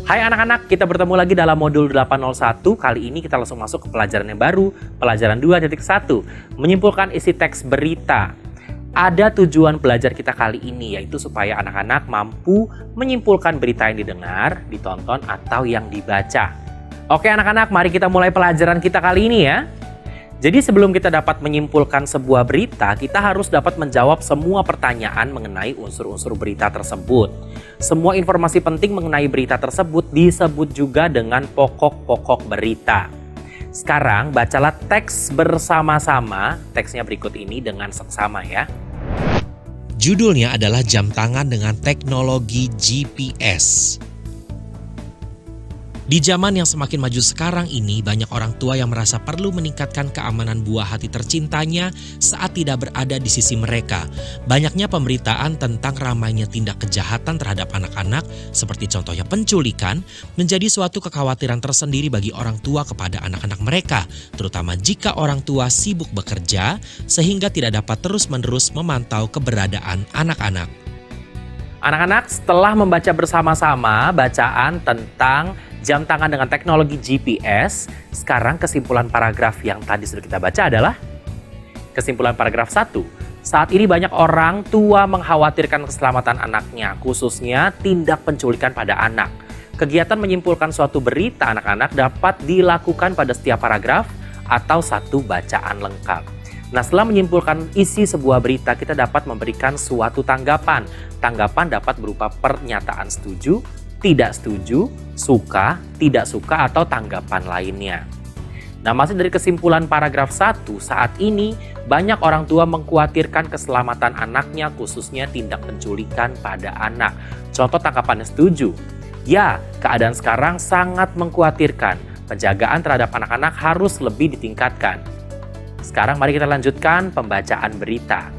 Hai anak-anak, kita bertemu lagi dalam modul 801. Kali ini kita langsung masuk ke pelajaran yang baru, pelajaran 2.1, menyimpulkan isi teks berita. Ada tujuan belajar kita kali ini, yaitu supaya anak-anak mampu menyimpulkan berita yang didengar, ditonton, atau yang dibaca. Oke anak-anak, mari kita mulai pelajaran kita kali ini ya. Jadi sebelum kita dapat menyimpulkan sebuah berita, kita harus dapat menjawab semua pertanyaan mengenai unsur-unsur berita tersebut. Semua informasi penting mengenai berita tersebut disebut juga dengan pokok-pokok berita. Sekarang bacalah teks bersama-sama, teksnya berikut ini dengan seksama ya. Judulnya adalah jam tangan dengan teknologi GPS. Di zaman yang semakin maju sekarang ini, banyak orang tua yang merasa perlu meningkatkan keamanan buah hati tercintanya saat tidak berada di sisi mereka. Banyaknya pemberitaan tentang ramainya tindak kejahatan terhadap anak-anak, seperti contohnya penculikan, menjadi suatu kekhawatiran tersendiri bagi orang tua kepada anak-anak mereka, terutama jika orang tua sibuk bekerja, sehingga tidak dapat terus-menerus memantau keberadaan anak-anak. Anak-anak, setelah membaca bersama-sama bacaan tentang jam tangan dengan teknologi GPS, sekarang kesimpulan paragraf yang tadi sudah kita baca adalah kesimpulan paragraf 1. Saat ini banyak orang tua mengkhawatirkan keselamatan anaknya, khususnya tindak penculikan pada anak. Kegiatan menyimpulkan suatu berita anak-anak dapat dilakukan pada setiap paragraf atau satu bacaan lengkap. Nah, setelah menyimpulkan isi sebuah berita, kita dapat memberikan suatu tanggapan. Tanggapan dapat berupa pernyataan setuju, tidak setuju, suka, tidak suka, atau tanggapan lainnya. Nah, masih dari kesimpulan paragraf 1, saat ini banyak orang tua mengkhawatirkan keselamatan anaknya, khususnya tindak penculikan pada anak. Contoh tanggapannya setuju. Ya, keadaan sekarang sangat mengkhawatirkan. Penjagaan terhadap anak-anak harus lebih ditingkatkan. Sekarang mari kita lanjutkan pembacaan berita.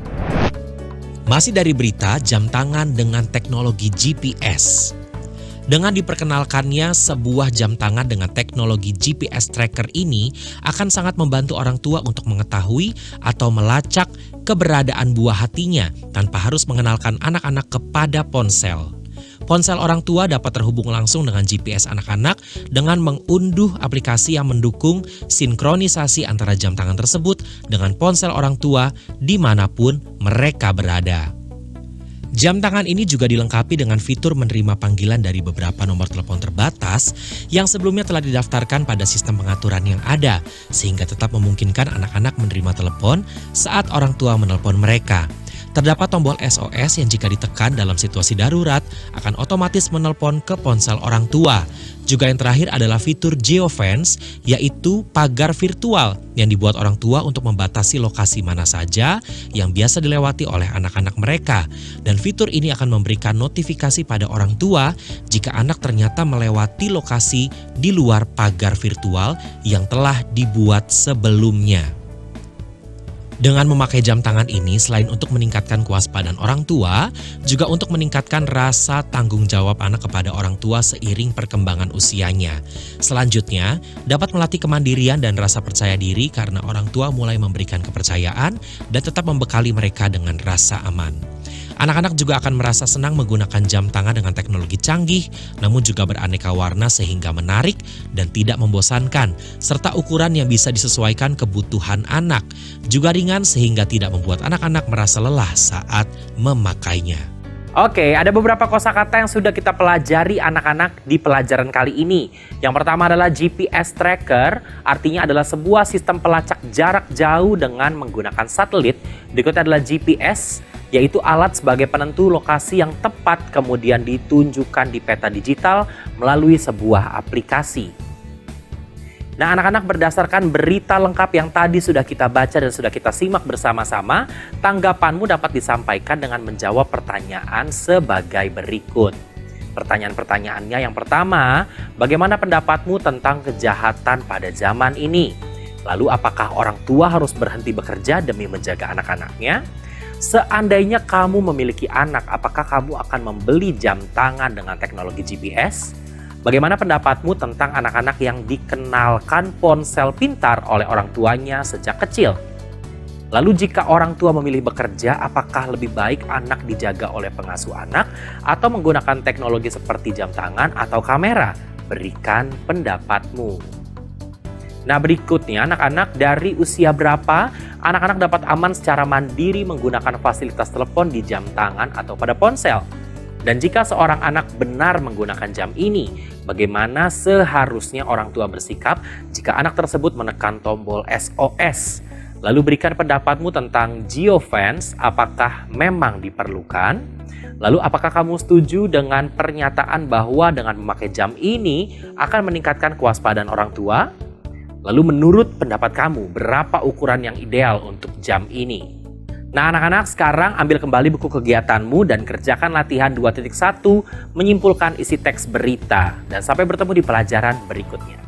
Masih dari berita jam tangan dengan teknologi GPS. Dengan diperkenalkannya sebuah jam tangan dengan teknologi GPS tracker ini akan sangat membantu orang tua untuk mengetahui atau melacak keberadaan buah hatinya tanpa harus mengenalkan anak-anak kepada ponsel. Ponsel orang tua dapat terhubung langsung dengan GPS anak-anak dengan mengunduh aplikasi yang mendukung sinkronisasi antara jam tangan tersebut dengan ponsel orang tua dimanapun mereka berada. Jam tangan ini juga dilengkapi dengan fitur menerima panggilan dari beberapa nomor telepon terbatas yang sebelumnya telah didaftarkan pada sistem pengaturan yang ada, sehingga tetap memungkinkan anak-anak menerima telepon saat orang tua menelpon mereka. Terdapat tombol SOS yang jika ditekan dalam situasi darurat akan otomatis menelpon ke ponsel orang tua. Juga yang terakhir adalah fitur geofence, yaitu pagar virtual yang dibuat orang tua untuk membatasi lokasi mana saja yang biasa dilewati oleh anak-anak mereka. Dan fitur ini akan memberikan notifikasi pada orang tua jika anak ternyata melewati lokasi di luar pagar virtual yang telah dibuat sebelumnya. Dengan memakai jam tangan ini, selain untuk meningkatkan kewaspadaan orang tua, juga untuk meningkatkan rasa tanggung jawab anak kepada orang tua seiring perkembangan usianya. Selanjutnya, dapat melatih kemandirian dan rasa percaya diri karena orang tua mulai memberikan kepercayaan dan tetap membekali mereka dengan rasa aman. Anak-anak juga akan merasa senang menggunakan jam tangan dengan teknologi canggih, namun juga beraneka warna sehingga menarik dan tidak membosankan, serta ukuran yang bisa disesuaikan kebutuhan anak, juga ringan sehingga tidak membuat anak-anak merasa lelah saat memakainya. Oke, ada beberapa kosakata yang sudah kita pelajari anak-anak di pelajaran kali ini. Yang pertama adalah GPS tracker, artinya adalah sebuah sistem pelacak jarak jauh dengan menggunakan satelit. Berikutnya adalah GPS, yaitu alat sebagai penentu lokasi yang tepat kemudian ditunjukkan di peta digital melalui sebuah aplikasi. Nah, anak-anak, berdasarkan berita lengkap yang tadi sudah kita baca dan sudah kita simak bersama-sama, tanggapanmu dapat disampaikan dengan menjawab pertanyaan sebagai berikut. Pertanyaan-pertanyaannya yang pertama, bagaimana pendapatmu tentang kejahatan pada zaman ini? Lalu apakah orang tua harus berhenti bekerja demi menjaga anak-anaknya? Seandainya kamu memiliki anak, apakah kamu akan membeli jam tangan dengan teknologi GPS? Bagaimana pendapatmu tentang anak-anak yang dikenalkan ponsel pintar oleh orang tuanya sejak kecil? Lalu jika orang tua memilih bekerja, apakah lebih baik anak dijaga oleh pengasuh anak atau menggunakan teknologi seperti jam tangan atau kamera? Berikan pendapatmu. Nah, berikutnya anak-anak dari usia berapa anak-anak dapat aman secara mandiri menggunakan fasilitas telepon di jam tangan atau pada ponsel? Dan jika seorang anak benar menggunakan jam ini, bagaimana seharusnya orang tua bersikap jika anak tersebut menekan tombol SOS? Lalu berikan pendapatmu tentang geofence, apakah memang diperlukan? Lalu apakah kamu setuju dengan pernyataan bahwa dengan memakai jam ini akan meningkatkan kewaspadaan orang tua? Lalu menurut pendapat kamu, berapa ukuran yang ideal untuk jam ini? Nah anak-anak, sekarang ambil kembali buku kegiatanmu dan kerjakan latihan 2.1 menyimpulkan isi teks berita. Dan sampai bertemu di pelajaran berikutnya.